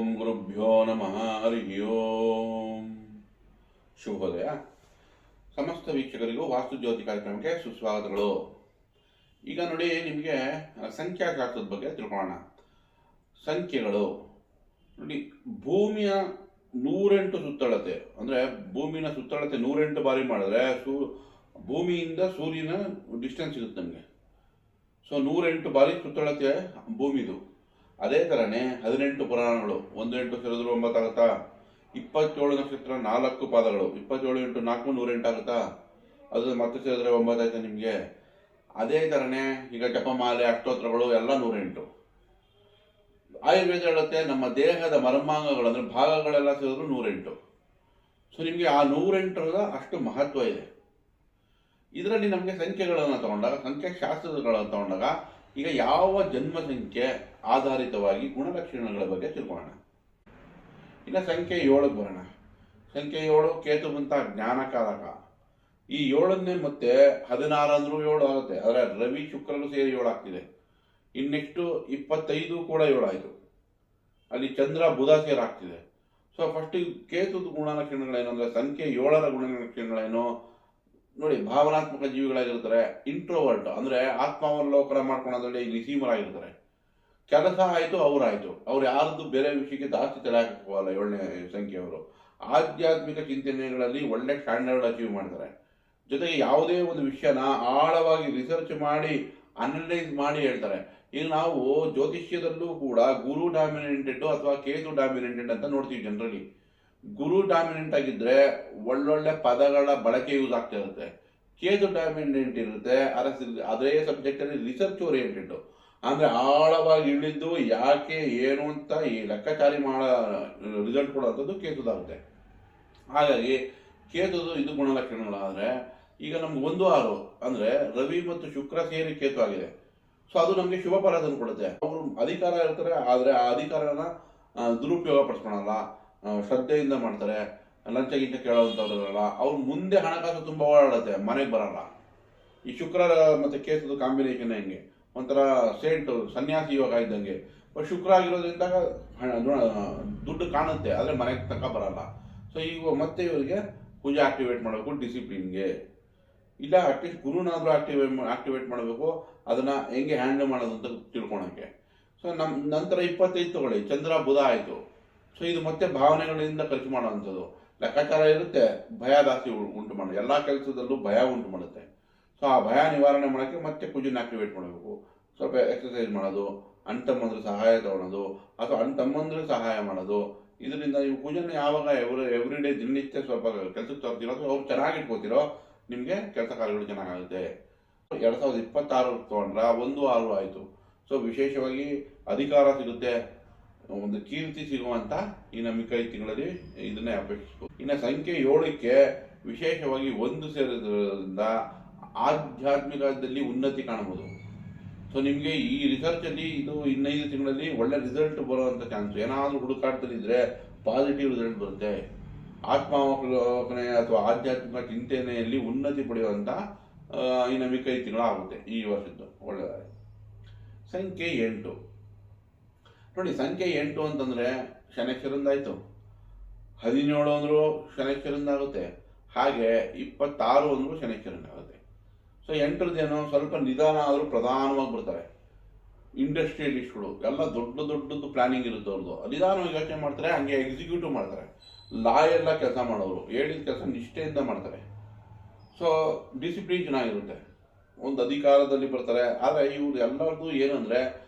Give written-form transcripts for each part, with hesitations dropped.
ಓಂ ಗುರುಭ್ಯೋ ನಮಃ ಹರಿ ಓಂ. ಶುಭೋದಯ. ಸಮಸ್ತ ವೀಕ್ಷಕರಿಗೂ ವಾಸ್ತು ಜ್ಯೋತಿ ಕಾರ್ಯಕ್ರಮಕ್ಕೆ ಸುಸ್ವಾಗತಗಳು. ಈಗ ನೋಡಿ, ನಿಮಗೆ ಸಂಖ್ಯಾಶಾಸ್ತ್ರದ ಬಗ್ಗೆ ತಿಳ್ಕೊಳ್ಳೋಣ. ಸಂಖ್ಯೆಗಳು ನೋಡಿ, ಭೂಮಿಯ 108 ಸುತ್ತಳತೆ ಅಂದರೆ ಭೂಮಿನ ಸುತ್ತಳತೆ 108 ಬಾರಿ ಮಾಡಿದ್ರೆ ಭೂಮಿಯಿಂದ ಸೂರ್ಯನ ಡಿಸ್ಟೆನ್ಸ್ ಸಿಗುತ್ತೆ ನಮಗೆ. ಸೊ 108 ಬಾರಿ ಸುತ್ತಳತೆ ಭೂಮಿದು. ಅದೇ ಥರನೇ 18 ಪುರಾಣಗಳು, 1 8 ಸೇರಿದ್ರು 9 ಆಗುತ್ತಾ? 27 ನಕ್ಷತ್ರ 4 ಪಾದಗಳು, 27 × 4 108 ಆಗುತ್ತಾ? ಅದು ಮತ್ತೆ ಸೇರಿದ್ರೆ 9 ಆಯ್ತಾ ನಿಮಗೆ. ಅದೇ ಥರನೇ ಈಗ ಜಪಮಾಲೆ, ಅಷ್ಟೋತ್ರಗಳು ಎಲ್ಲ 108. ಆಯುರ್ವೇದ ಹೇಳುತ್ತೆ ನಮ್ಮ ದೇಹದ ಮರ್ಮಾಂಗಗಳು ಅಂದರೆ ಭಾಗಗಳೆಲ್ಲ ಸೇರಿದ್ರು 108. ಸೊ ನಿಮಗೆ ಆ 108ರ ಅಷ್ಟು ಮಹತ್ವ ಇದೆ. ಇದರಲ್ಲಿ ನಮಗೆ ಸಂಖ್ಯೆಗಳನ್ನು ತಗೊಂಡಾಗ, ಸಂಖ್ಯಾಶಾಸ್ತ್ರಗಳನ್ನು ತಗೊಂಡಾಗ ಈಗ ಯಾವ ಜನ್ಮ ಸಂಖ್ಯೆ ಆಧಾರಿತವಾಗಿ ಗುಣಲಕ್ಷಣಗಳ ಬಗ್ಗೆ ತಿಳ್ಕೊಳ್ಳೋಣ. ಇನ್ನು ಸಂಖ್ಯೆ 7ಕ್ಕೆ ಬರೋಣ. ಸಂಖ್ಯೆ 7 ಕೇತು ಬಂತ ಜ್ಞಾನಕಾರಕ. ಈ 7ನೇ ಮತ್ತೆ 16 ಅಂದ್ರೂ 7 ಆಗುತ್ತೆ. ಆದರೆ ರವಿ ಶುಕ್ರರು ಸೇರಿ 7 ಆಗ್ತಿದೆ. ಇನ್ನು ನೆಕ್ಸ್ಟು 25 ಕೂಡ 7 ಆಯಿತು. ಅಲ್ಲಿ ಚಂದ್ರ ಬುಧ ಸೇರಿ ಆಗ್ತಿದೆ. ಸೊ ಫಸ್ಟ್ ಕೇತುದ ಗುಣಲಕ್ಷಣಗಳೇನು ಅಂದರೆ, ಸಂಖ್ಯೆ 7ರ ಗುಣಲಕ್ಷಣಗಳೇನು ನೋಡಿ. ಭಾವನಾತ್ಮಕ ಜೀವಿಗಳಾಗಿರ್ತಾರೆ. ಇಂಟ್ರೋವರ್ಟ್ ಅಂದರೆ ಆತ್ಮಾವಲೋಕನ ಮಾಡ್ಕೊಳ್ಳೋದ್ರಲ್ಲಿ ನಿಸೀಮರಾಗಿರ್ತಾರೆ. ಕೆಲಸ ಆಯಿತು, ಅವರಾಯಿತು, ಅವ್ರು ಯಾರ್ದು ಬೇರೆ ವಿಷಯಕ್ಕೆ ಜಾಸ್ತಿ ತಲೆ ಹಾಕೋಲ್ಲ. 7ನೇ ಸಂಖ್ಯೆಯವರು ಆಧ್ಯಾತ್ಮಿಕ ಚಿಂತನೆಗಳಲ್ಲಿ ಒಳ್ಳೆ ಸ್ಟ್ಯಾಂಡರ್ಡ್ ಅಚೀವ್ ಮಾಡ್ತಾರೆ. ಜೊತೆಗೆ ಯಾವುದೇ ಒಂದು ವಿಷಯನ ಆಳವಾಗಿ ರಿಸರ್ಚ್ ಮಾಡಿ ಅನಲೈಸ್ ಮಾಡಿ ಹೇಳ್ತಾರೆ. ಈಗ ನಾವು ಜ್ಯೋತಿಷ್ಯದಲ್ಲೂ ಕೂಡ ಗುರು ಡಾಮಿನೆಂಟೆಡ್ ಅಥವಾ ಕೇತು ಡಾಮಿನೆಂಟೆಡ್ ಅಂತ ನೋಡ್ತೀವಿ. ಜನರಲಿ ಗುರು ಡಾಮಿನೆಂಟ್ ಆಗಿದ್ರೆ ಒಳ್ಳೊಳ್ಳೆ ಪದಗಳ ಬಳಕೆ ಯೂಸ್ ಆಗ್ತಾ ಇರುತ್ತೆ. ಕೇತು ಡಾಮಿನೆಂಟ್ ಇರುತ್ತೆ, ಅದೇ ಸಬ್ಜೆಕ್ಟಲ್ಲಿ ರಿಸರ್ಚ್ ಓರಿಯೆಂಟೆಡ್ ಅಂದರೆ ಆಳವಾಗಿ ಇಳಿದು ಯಾಕೆ ಏನು ಅಂತ ಈ ಲೆಕ್ಕಾಚಾರಿ ಮಾಡೋ ರಿಸಲ್ಟ್ ಕೊಡೋಂಥದ್ದು ಕೇತುದಾಗುತ್ತೆ. ಹಾಗಾಗಿ ಕೇತುದು ಇದು ಗುಣಲಕ್ಷಣಗಳಾದರೆ, ಈಗ ನಮ್ಗೆ 1 6 ಅಂದರೆ ರವಿ ಮತ್ತು ಶುಕ್ರ ಸೇರಿ ಕೇತು ಆಗಿದೆ. ಸೊ ಅದು ನಮಗೆ ಶುಭ ಫಲ ತಂದು ಕೊಡುತ್ತೆ. ಅವರು ಅಧಿಕಾರ ಇರ್ತಾರೆ, ಆದರೆ ಆ ಅಧಿಕಾರನ ದುರುಪಯೋಗ ಪಡಿಸ್ಕೊಳಲ್ಲ, ಶ್ರದ್ಧೆಯಿಂದ ಮಾಡ್ತಾರೆ. ಲಂಚ ಗಿಂಚ ಕೇಳೋವಂಥವ್ರಲ್ಲ. ಅವ್ರು ಮುಂದೆ ಹಣಕಾಸು ತುಂಬ ಓಡಾಡುತ್ತೆ, ಮನೆಗೆ ಬರಲ್ಲ. ಈ ಶುಕ್ರ ಮತ್ತು ಕೇತುದು ಕಾಂಬಿನೇಷನ್ ಹೆಂಗೆ ಒಂಥರ ಸೇಂಟು ಸನ್ಯಾಸಿ ಯೋಗ ಇದ್ದಂಗೆ. ಶುಕ್ರ ಆಗಿರೋದ್ರಿಂದ ದುಡ್ಡು ಕಾಣುತ್ತೆ, ಆದರೆ ಮನೆಗೆ ತನಕ ಬರಲ್ಲ. ಸೊ ಈಗ ಮತ್ತೆ ಇವರಿಗೆ ಪೂಜೆ ಆಕ್ಟಿವೇಟ್ ಮಾಡಬೇಕು ಡಿಸಿಪ್ಲಿನ್ಗೆ. ಇಲ್ಲ ಅಟ್ಲೀಸ್ಟ್ ಗುರುನಾದರೂ ಆಕ್ಟಿವೇಟ್ ಮಾಡಬೇಕು, ಅದನ್ನು ಹೆಂಗೆ ಹ್ಯಾಂಡಲ್ ಮಾಡೋದು ಅಂತ ತಿಳ್ಕೊಳಕ್ಕೆ. ಸೊ ನಂತರ 25 ತಗೊಳ್ಳಿ, ಚಂದ್ರ ಬುಧ ಆಯಿತು. ಸೊ ಇದು ಮತ್ತೆ ಭಾವನೆಗಳಿಂದ ಖರ್ಚು ಮಾಡೋವಂಥದ್ದು. ಲೆಕ್ಕಾಚಾರ ಇರುತ್ತೆ, ಭಯ ಜಾಸ್ತಿ ಉಂಟು ಮಾಡೋದು. ಎಲ್ಲ ಕೆಲಸದಲ್ಲೂ ಭಯ ಉಂಟು ಮಾಡುತ್ತೆ. ಸೊ ಆ ಭಯ ನಿವಾರಣೆ ಮಾಡೋಕ್ಕೆ ಮತ್ತೆ ಕುಜನ ಆಕ್ಟಿವೇಟ್ ಮಾಡಬೇಕು. ಸ್ವಲ್ಪ ಎಕ್ಸಸೈಸ್ ಮಾಡೋದು, ಅಣ್ಣ ಸಹಾಯ ತಗೊಳ್ಳೋದು ಅಥವಾ ಅಣ್ಣ ಸಹಾಯ ಮಾಡೋದು. ಇದರಿಂದ ನೀವು ಕುಜನ ಯಾವಾಗ ಎವ್ರಿ ಡೇ ದಿನನಿತ್ಯ ಸ್ವಲ್ಪ ಕೆಲಸಕ್ಕೆ ತರ್ತೀರೋ ಅಥವಾ ಅವ್ರು ಚೆನ್ನಾಗಿಟ್ಕೋತಿರೋ, ನಿಮಗೆ ಕೆಲಸ ಕಾರ್ಯಗಳು ಚೆನ್ನಾಗಾಗುತ್ತೆ. 2026 ತೊಗೊಂಡ್ರೆ 1 6 ಆಯಿತು. ಸೊ ವಿಶೇಷವಾಗಿ ಅಧಿಕಾರ ಸಿಗುತ್ತೆ, ಒಂದು ಕೀರ್ತಿ ಸಿಗುವಂಥ ಈ ನಮಗೆ 5 ತಿಂಗಳಲ್ಲಿ ಇದನ್ನೇ ಅಪೇಕ್ಷಿಸಬಹುದು. ಇನ್ನು ಸಂಖ್ಯೆ 7ಕ್ಕೆ ವಿಶೇಷವಾಗಿ 1 ಸೇರೋದ್ರಿಂದ ಆಧ್ಯಾತ್ಮಿಕದಲ್ಲಿ ಉನ್ನತಿ ಕಾಣಬಹುದು. ಸೊ ನಿಮಗೆ ಈ ರಿಸರ್ಚಲ್ಲಿ ಇದು 5 ತಿಂಗಳಲ್ಲಿ ಒಳ್ಳೆ ರಿಸಲ್ಟ್ ಬರುವಂಥ ಚಾನ್ಸು. ಏನಾದರೂ ಹುಡುಕಾಡ್ತಿದ್ರೆ ಪಾಸಿಟಿವ್ ರಿಸಲ್ಟ್ ಬರುತ್ತೆ. ಆತ್ಮಾವಲೋಕನೆ ಅಥವಾ ಆಧ್ಯಾತ್ಮಿಕ ಚಿಂತನೆಯಲ್ಲಿ ಉನ್ನತಿ ಪಡೆಯುವಂಥ ಈ ನಮಗೆ 5 ತಿಂಗಳು ಆಗುತ್ತೆ ಈ ವರ್ಷದ್ದು. ಒಳ್ಳೆಯದಾಗಿ ಸಂಖ್ಯೆ 8 ನೋಡಿ. ಸಂಖ್ಯೆ 8 ಅಂತಂದರೆ ಶನೈಶ್ವರಂದಾಯಿತು. 17 ಅಂದರೂ ಶನೈಶ್ವರಂದಾಗುತ್ತೆ. ಹಾಗೆ 26 ಅಂದರೂ ಶನೈಶ್ವರಂದಾಗುತ್ತೆ. ಸೊ 8ರದ್ದೇನೋ ಸ್ವಲ್ಪ ನಿಧಾನ ಆದರೂ ಪ್ರಧಾನವಾಗಿ ಬರ್ತಾರೆ. ಇಂಡಸ್ಟ್ರಿಯಲಿಸ್ಟ್ಗಳು ಎಲ್ಲ ದೊಡ್ಡದು ಪ್ಲಾನಿಂಗ್ ಇರುತ್ತೆ ಅವ್ರದ್ದು. ನಿಧಾನವಾಗಿ ಯೋಚನೆ ಮಾಡ್ತಾರೆ, ಹಂಗೆ ಎಕ್ಸಿಕ್ಯೂಟಿವ್ ಮಾಡ್ತಾರೆ. ಲಾ ಎಲ್ಲ ಕೆಲಸ ಮಾಡೋರು ಹೇಳಿದ ಕೆಲಸ ನಿಷ್ಠೆಯಿಂದ ಮಾಡ್ತಾರೆ. ಸೊ ಡಿಸಿಪ್ಲಿನ್ ಚೆನ್ನಾಗಿರುತ್ತೆ, ಒಂದು ಅಧಿಕಾರದಲ್ಲಿ ಬರ್ತಾರೆ. ಆದರೆ ಇವ್ರು ಎಲ್ಲರದ್ದು ಏನಂದರೆ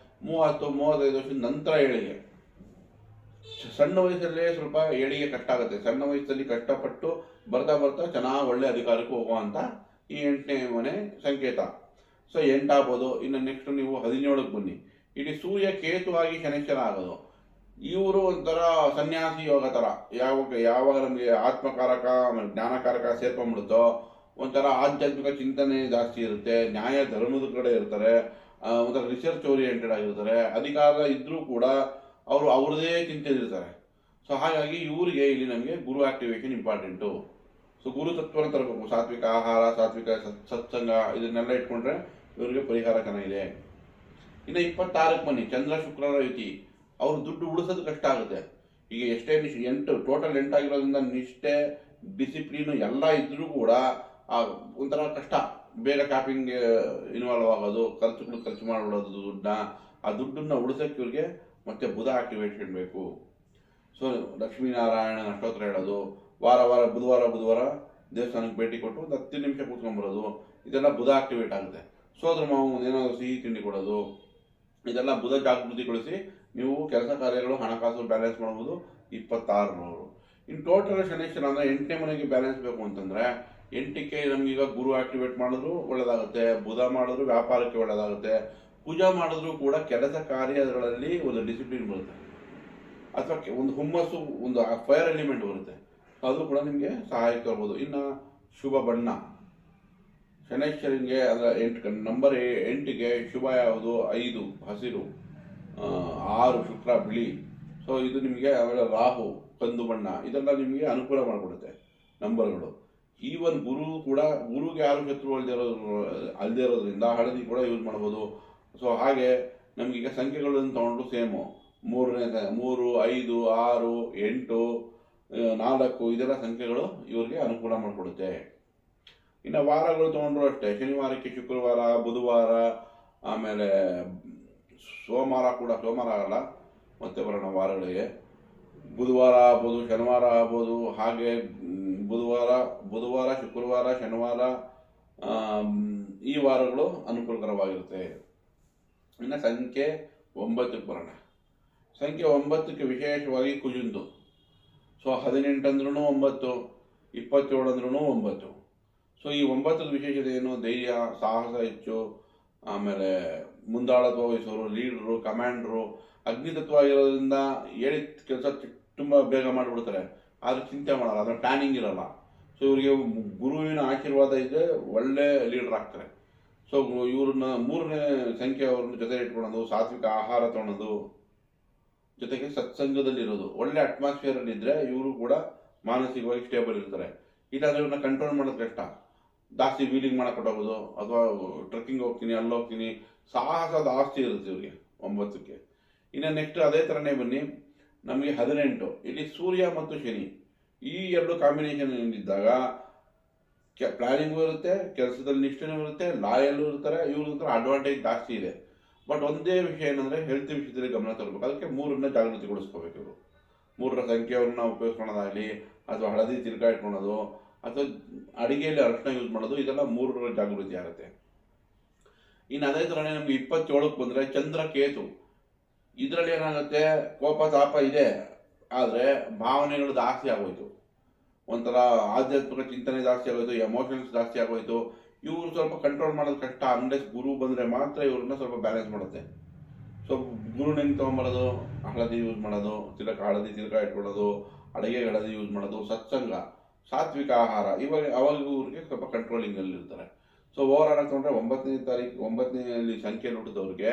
30 35 ವರ್ಷದ ನಂತರ ಏಳಿಗೆ. ಸಣ್ಣ ವಯಸ್ಸಲ್ಲೇ ಸ್ವಲ್ಪ ಏಳಿಗೆ ಕಷ್ಟ ಆಗುತ್ತೆ. ಸಣ್ಣ ವಯಸ್ಸಲ್ಲಿ ಕಷ್ಟಪಟ್ಟು ಬರ್ತಾ ಚೆನ್ನಾಗಿ ಒಳ್ಳೆ ಅಧಿಕಾರಕ್ಕೆ ಹೋಗುವಂಥ ಈ 8ನೇ ಮನೆ ಸಂಕೇತ. ಸೊ 8 ಆಗ್ಬೋದು. ಇನ್ನು ನೆಕ್ಸ್ಟ್ ನೀವು 17ಕ್ಕೆ ಬನ್ನಿ. ಇಡೀ ಸೂರ್ಯ ಕೇತುವಾಗಿ ಶನೈಶ್ವರ ಆಗೋದು. ಇವರು ಒಂಥರ ಸನ್ಯಾಸಿ ಯೋಗ ಥರ. ಯಾವಾಗ ನಮಗೆ ಆತ್ಮಕಾರಕ ಜ್ಞಾನಕಾರಕ ಸೇರ್ಕೊಂಡ್ಬಿಡುತ್ತೋ, ಒಂಥರ ಆಧ್ಯಾತ್ಮಿಕ ಚಿಂತನೆ ಜಾಸ್ತಿ ಇರುತ್ತೆ. ನ್ಯಾಯ ಧರ್ಮದ ಕಡೆ ಇರ್ತಾರೆ. ಒಂಥರ ರಿಸರ್ಚ್ ಓರಿಯೆಂಟೆಡ್ ಆಗಿರ್ತಾರೆ. ಅಧಿಕಾರ ಇದ್ದರೂ ಕೂಡ ಅವರು ಅವ್ರದ್ದೇ ಚಿಂತನೆ ಇರ್ತಾರೆ. ಸೊ ಹಾಗಾಗಿ ಇವರಿಗೆ ಇಲ್ಲಿ ನಮಗೆ ಗುರು ಆಕ್ಟಿವೇಶನ್ ಇಂಪಾರ್ಟೆಂಟು. ಸೊ ಗುರು ತತ್ವನ ತರಬೇಕು. ಸಾತ್ವಿಕ ಆಹಾರ, ಸಾತ್ವಿಕ ಸತ್ಸಂಗ ಇದನ್ನೆಲ್ಲ ಇಟ್ಕೊಂಡ್ರೆ ಇವರಿಗೆ ಪರಿಹಾರ ಚೆನ್ನಾಗಿದೆ. ಇನ್ನು 26ಕ್ಕೆ ಬನ್ನಿ, ಚಂದ್ರ ಶುಕ್ರರ ಯುತಿ. ಅವ್ರು ದುಡ್ಡು ಉಳಿಸೋದು ಕಷ್ಟ ಆಗುತ್ತೆ. ಈಗ ಎಷ್ಟೇ ಎಂಟು ಟೋಟಲ್ 8 ಆಗಿರೋದ್ರಿಂದ ನಿಷ್ಠೆ ಡಿಸಿಪ್ಲಿನ್ ಎಲ್ಲ ಇದ್ರೂ ಕೂಡ ಒಂಥರ ಕಷ್ಟ. ಬೇಗ ಶಾಪಿಂಗ್ ಇನ್ವಾಲ್ವ್ ಆಗೋದು, ಖರ್ಚು ಮಾಡಿಬಿಡೋದು ದುಡ್ಡನ್ನ. ಆ ದುಡ್ಡನ್ನ ಉಳಿಸೋಕೆ ಇವ್ರಿಗೆ ಮತ್ತೆ ಬುಧ ಆಕ್ಟಿವೇಶನ್ ಬೇಕು. ಸೊ ಲಕ್ಷ್ಮೀನಾರಾಯಣ ಅಷ್ಟೋತ್ರ ಹೇಳೋದು, ವಾರ ಬುಧವಾರ ದೇವಸ್ಥಾನಕ್ಕೆ ಭೇಟಿ ಕೊಟ್ಟು ಒಂದು 10 ನಿಮಿಷ ಕೂತ್ಕೊಂಡ್ಬರೋದು, ಇದೆಲ್ಲ ಬುಧ ಆಕ್ಟಿವೇಟ್ ಆಗುತ್ತೆ. ಸೋದರ ಮಾವು ಏನಾದರೂ ಸಿಹಿ ತಿಂಡಿ ಕೊಡೋದು, ಇದೆಲ್ಲ ಬುಧ ಜಾಗೃತಿಗೊಳಿಸಿ ನೀವು ಕೆಲಸ ಕಾರ್ಯಗಳು ಹಣಕಾಸು ಬ್ಯಾಲೆನ್ಸ್ ಮಾಡ್ಬೋದು 26 ಇನ್ನು ಟೋಟಲ್ ಶನೇಶ್ವರ ಅಂದರೆ 8ನೇ ಮನೆಗೆ ಬ್ಯಾಲೆನ್ಸ್ ಬೇಕು ಅಂತಂದರೆ 8ಕ್ಕೆ ನಮಗೀಗ ಗುರು ಆಕ್ಟಿವೇಟ್ ಮಾಡಿದ್ರು ಒಳ್ಳೆಯದಾಗುತ್ತೆ, ಬುಧ ಮಾಡಿದ್ರು ವ್ಯಾಪಾರಕ್ಕೆ ಒಳ್ಳೆಯದಾಗುತ್ತೆ, ಪೂಜಾ ಮಾಡಿದ್ರು ಕೂಡ ಕೆಲಸ ಕಾರ್ಯಗಳಲ್ಲಿ ಒಂದು ಡಿಸಿಪ್ಲಿನ್ ಬರುತ್ತೆ, ಅಥವಾ ಒಂದು ಹುಮ್ಮಸ್ಸು, ಒಂದು ಫೈರ್ ಎಲಿಮೆಂಟ್ ಬರುತ್ತೆ, ಅದು ಕೂಡ ನಿಮಗೆ ಸಹಾಯಕ ಇರ್ಬೋದು. ಇನ್ನು ಶುಭ ಬಣ್ಣ ಶನೈಶ್ವರನಿಗೆ ಅಂದರೆ ನಂಬರ್ 8ಗೆ ಶುಭ ಯಾವುದು? 5 ಹಸಿರು, 6 ಶುಕ್ರ ಬಿಳಿ. ಸೊ ಇದು ನಿಮಗೆ ಆಮೇಲೆ ರಾಹು ಕಂದು ಬಣ್ಣ, ಇದೆಲ್ಲ ನಿಮಗೆ ಅನುಕೂಲ ಮಾಡಿಕೊಡುತ್ತೆ ನಂಬರ್ಗಳು. ಈವನ್ ಗುರುಗೆ ಯಾರು ಶತ್ರು ಅಲ್ಲದೆ ಇರೋದ್ರಿಂದ ಹಳದಿ ಕೂಡ ಯೂಸ್ ಮಾಡ್ಬೋದು. ಸೊ ಹಾಗೆ ನಮಗೀಗ ಸಂಖ್ಯೆಗಳನ್ನು ತಗೊಂಡು ಸೇಮು 3, 5, 6, 8, 4 ಇದೆಲ್ಲ ಸಂಖ್ಯೆಗಳು ಇವ್ರಿಗೆ ಅನುಕೂಲ ಮಾಡಿಕೊಡುತ್ತೆ. ಇನ್ನು ವಾರಗಳು ತೊಗೊಂಡ್ರು ಅಷ್ಟೇ, ಶನಿವಾರಕ್ಕೆ ಶುಕ್ರವಾರ, ಬುಧವಾರ, ಆಮೇಲೆ ಸೋಮವಾರ ಆಗಲ್ಲ, ಮತ್ತೆ ಬರೋಣ ವಾರಗಳಿಗೆ. ಬುಧವಾರ ಆಗ್ಬೋದು, ಶನಿವಾರ ಆಗ್ಬೋದು, ಹಾಗೆ ಬುಧವಾರ ಶುಕ್ರವಾರ ಶನಿವಾರ ಈ ವಾರಗಳು ಅನುಕೂಲಕರವಾಗಿರುತ್ತೆ. ಇನ್ನು ಸಂಖ್ಯೆ 9ಕ್ಕೆ ಬರೋಣ. ಸಂಖ್ಯೆ 9ಕ್ಕೆ ವಿಶೇಷವಾಗಿ ಕುಜುಂದು. ಸೊ 18 ಅಂದ್ರೂ 9, 27 ಅಂದ್ರೂ 9. ಸೊ ಈ 9ರ ವಿಶೇಷತೆ ಏನು? ಧೈರ್ಯ, ಸಾಹಸ ಹೆಚ್ಚು, ಆಮೇಲೆ ಮುಂದಾಳತ್ವ ವಹಿಸೋರು, ಲೀಡರು, ಕಮಾಂಡ್ರು. ಅಗ್ನಿತತ್ವ ಆಗಿರೋದ್ರಿಂದ ಹೇಳಿದ ಕೆಲಸ ತುಂಬ ಬೇಗ ಮಾಡಿಬಿಡ್ತಾರೆ, ಆದರೆ ಚಿಂತೆ ಮಾಡಲ್ಲ, ಅದರ ಪ್ಲಾನಿಂಗ್ ಇರಲ್ಲ. ಸೊ ಇವರಿಗೆ ಗುರುವಿನ ಆಶೀರ್ವಾದ ಇದ್ದರೆ ಒಳ್ಳೆ ಲೀಡರ್ ಆಗ್ತಾರೆ. ಸೊ ಇವ್ರನ್ನ 3ನೇ ಸಂಖ್ಯೆ ಅವ್ರನ್ನ ಜೊತೆ ಇಟ್ಕೊಳ್ಳೋದು, ಸಾತ್ವಿಕ ಆಹಾರ ತೊಗೊಳೋದು, ಜೊತೆಗೆ ಸತ್ಸಂಗದಲ್ಲಿರೋದು, ಒಳ್ಳೆ ಅಟ್ಮಾಸ್ಫಿಯರಲ್ಲಿದ್ದರೆ ಇವರು ಕೂಡ ಮಾನಸಿಕವಾಗಿ ಸ್ಟೇಬಲ್ ಇರ್ತಾರೆ. ಇಲ್ಲಾಂದರೆ ಇವ್ರನ್ನ ಕಂಟ್ರೋಲ್ ಮಾಡೋದು ಕಷ್ಟ. ಜಾಸ್ತಿ ವೀಲಿಂಗ್ ಮಾಡೋಕ್ಕೊಟ್ಟೋಗೋದು, ಅಥವಾ ಟ್ರೆಕ್ಕಿಂಗ್ ಹೋಗ್ತೀನಿ, ಅಲ್ಲಿ ಹೋಗ್ತೀನಿ, ಸಾಹಸದ ಆಸ್ತಿ ಇರುತ್ತೆ ಇವ್ರಿಗೆ 9ಕ್ಕೆ. ಇನ್ನು ನೆಕ್ಸ್ಟ್ ಅದೇ ಥರನೇ ಬನ್ನಿ, ನಮಗೆ 18 ಇಲ್ಲಿ ಸೂರ್ಯ ಮತ್ತು ಶನಿ ಈ 2 ಕಾಂಬಿನೇಷನ್ ಇದ್ದಾಗ ಪ್ಲಾನಿಂಗು ಇರುತ್ತೆ, ಕೆಲಸದಲ್ಲಿ ನಿಷ್ಠೆನೂ ಇರುತ್ತೆ, ಲಾಯಲ್ಲೂ ಇರ್ತಾರೆ. ಇವ್ರ ಅಡ್ವಾಂಟೇಜ್ ಜಾಸ್ತಿ ಇದೆ. ಬಟ್ ಒಂದೇ ವಿಷಯ ಏನಂದರೆ ಹೆಲ್ತ್ ವಿಷಯದಲ್ಲಿ ಗಮನ ತರಬೇಕು. ಅದಕ್ಕೆ 3ನ್ನ ಜಾಗೃತಿಗೊಳಿಸ್ಕೋಬೇಕು. ಇವರು 3ರ ಸಂಖ್ಯೆಯವ್ರನ್ನ ಉಪಯೋಗಿಸ್ಕೊಳ್ಳೋದಾಗಲಿ, ಅಥವಾ ಹಳದಿ ತಿರ್ಗಾ ಇಟ್ಕೊಳೋದು, ಅಥವಾ ಅಡಿಗೆಯಲ್ಲಿ ಅರಿಶಿನ ಯೂಸ್ ಮಾಡೋದು, ಇದೆಲ್ಲ 3ರ ಜಾಗೃತಿ ಆಗುತ್ತೆ. ಇನ್ನು ಅದೇ ಥರನೇ ನಮ್ಗೆ 27ಕ್ಕೆ ಬಂದರೆ ಚಂದ್ರ ಕೇತು. ಇದರಲ್ಲಿ ಏನಾಗುತ್ತೆ? ಕೋಪ ತಾಪ ಇದೆ, ಆದರೆ ಭಾವನೆಗಳು ಜಾಸ್ತಿ ಆಗೋಯ್ತು, ಒಂಥರ ಆಧ್ಯಾತ್ಮಿಕ ಚಿಂತನೆ ಜಾಸ್ತಿ ಆಗೋಯ್ತು, ಎಮೋಷನ್ಸ್ ಜಾಸ್ತಿ ಆಗೋಯ್ತು. ಇವರು ಸ್ವಲ್ಪ ಕಂಟ್ರೋಲ್ ಮಾಡೋದು ಕಷ್ಟ. ಅನ್ಲೆಸ್ ಗುರು ಬಂದರೆ ಮಾತ್ರ ಇವ್ರನ್ನ ಸ್ವಲ್ಪ ಬ್ಯಾಲೆನ್ಸ್ ಮಾಡುತ್ತೆ. ಸೊ ಗುರು ನೆಂಗೆ ತೊಗೊಂಬರೋದು, ಹಳದಿ ಯೂಸ್ ಮಾಡೋದು, ಹಳದಿ ತಿಲಕ ಇಟ್ಕೊಳ್ಳೋದು, ಅಡುಗೆಗೆ ಹಳದಿ ಯೂಸ್ ಮಾಡೋದು, ಸತ್ಸಂಗ, ಸಾತ್ವಿಕ ಆಹಾರ, ಅವಾಗ ಇವ್ರಿಗೆ ಸ್ವಲ್ಪ ಕಂಟ್ರೋಲಿಂಗಲ್ಲಿ ಇರ್ತಾರೆ. ಸೊ ಓವರ್ ಆಗಿ ತೊಗೊಂಡ್ರೆ 9ನೇ ಸಂಖ್ಯೆಯಲ್ಲಿ ಹುಟ್ಟಿದವ್ರಿಗೆ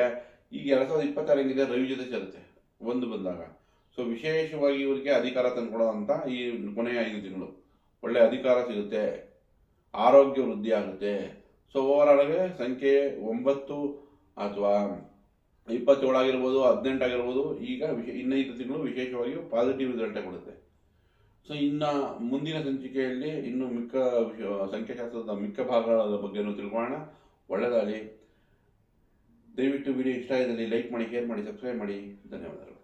ಈಗ 2026 ರವಿ ಜೊತೆ ಸೇರುತ್ತೆ 1 ಬಂದಾಗ. ಸೊ ವಿಶೇಷವಾಗಿ ಇವರಿಗೆ ಅಧಿಕಾರ ತಂದ್ಕೊಡೋ ಅಂತ ಈ ಕೊನೆಯ 5 ತಿಂಗಳು ಒಳ್ಳೆ ಅಧಿಕಾರ ಸಿಗುತ್ತೆ, ಆರೋಗ್ಯ ವೃದ್ಧಿ ಆಗುತ್ತೆ. ಸೊ ಓವರ್ ಆಗಿ ಸಂಖ್ಯೆ 9 ಅಥವಾ 27 ಆಗಿರ್ಬೋದು, 18 ಆಗಿರ್ಬೋದು, ಈಗ ಇನ್ನು 5 ತಿಂಗಳು ವಿಶೇಷವಾಗಿ ಪಾಸಿಟಿವ್ ರಿಸಲ್ಟೇ ಕೊಡುತ್ತೆ. ಸೊ ಇನ್ನು ಮುಂದಿನ ಸಂಚಿಕೆಯಲ್ಲಿ ಇನ್ನು ಸಂಖ್ಯಾಶಾಸ್ತ್ರದ ಮಿಕ್ಕ ಭಾಗಗಳ ಬಗ್ಗೆನೂ ತಿಳ್ಕೊಳ್ಳೋಣ. ಒಳ್ಳೆಯದಾಗಲಿ. ದಯವಿಟ್ಟು ವಿಡಿಯೋ ಇಷ್ಟ ಆದಲ್ಲಿ ಲೈಕ್ ಮಾಡಿ, ಶೇರ್ ಮಾಡಿ, ಸಬ್ಸ್ಕ್ರೈಬ್ ಮಾಡಿ. ಧನ್ಯವಾದಗಳು.